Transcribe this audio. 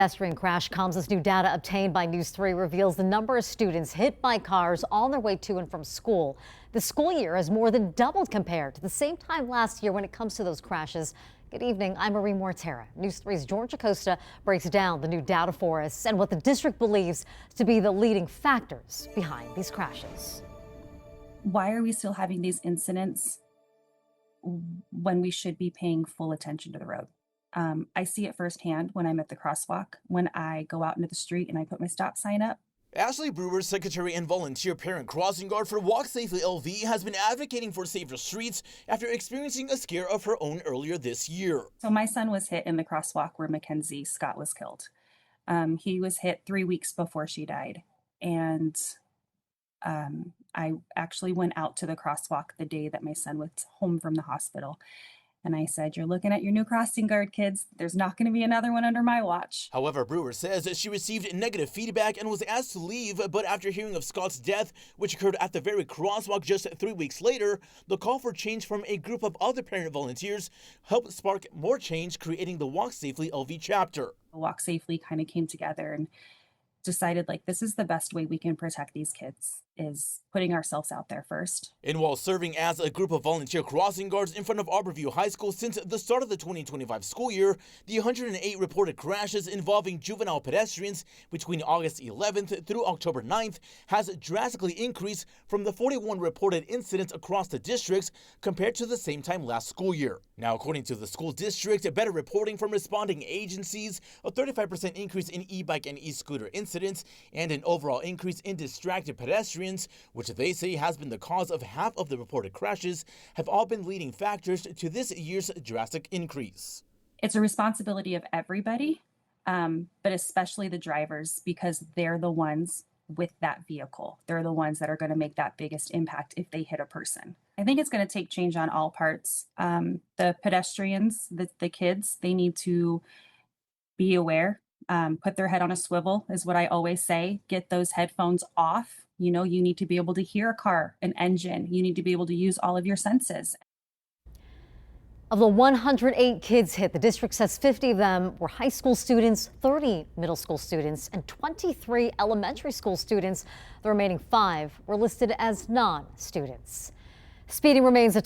Pedestrian crash comes as new data obtained by News 3 reveals the number of students hit by cars on their way to and from school. The school year has more than doubled compared to the same time last year when it comes to those crashes. Good evening, I'm Marie Mortera. News 3's Georgia Costa breaks down the new data for us and what the district believes to be the leading factors behind these crashes. Why are we still having these incidents when we should be paying full attention to the road? I see it firsthand when I'm at the crosswalk, when I go out into the street and I put my stop sign up. Ashley Brewer, secretary and volunteer parent crossing guard for Walk Safely LV, has been advocating for safer streets after experiencing a scare of her own earlier this year. So my son was hit in the crosswalk where McKezie Scott was killed. He was hit 3 weeks before she died. And I actually went out to the crosswalk the day that my son was home from the hospital. And I said, "You're looking at your new crossing guard, kids. There's not going to be another one under my watch." However, Brewer says that she received negative feedback and was asked to leave, but after hearing of Scott's death, which occurred at the very crosswalk just 3 weeks later, the call for change from a group of other parent volunteers helped spark more change, creating the Walk Safely LV chapter. Walk Safely kind of came together and decided, like, this is the best way we can protect these kids, is putting ourselves out there first. And while serving as a group of volunteer crossing guards in front of Arborview High School since the start of the 2025 school year, the 108 reported crashes involving juvenile pedestrians between August 11th through October 9th has drastically increased from the 41 reported incidents across the districts compared to the same time last school year. Now, according to the school district, better reporting from responding agencies, a 35% increase in e-bike and e-scooter incidents, and an overall increase in distracted pedestrians, which they say has been the cause of half of the reported crashes, have all been leading factors to this year's drastic increase. It's a responsibility of everybody, but especially the drivers, because they're the ones with that vehicle. They're the ones that are going to make that biggest impact if they hit a person. I think it's going to take change on all parts. The pedestrians, the kids, they need to be aware, put their head on a swivel is what I always say. Get those headphones off. You know, you need to be able to hear a car, an engine. You need to be able to use all of your senses. Of the 108 kids hit, the district says 50 of them were high school students, 30 middle school students, and 23 elementary school students. The remaining 5 were listed as non-students. Speeding remains a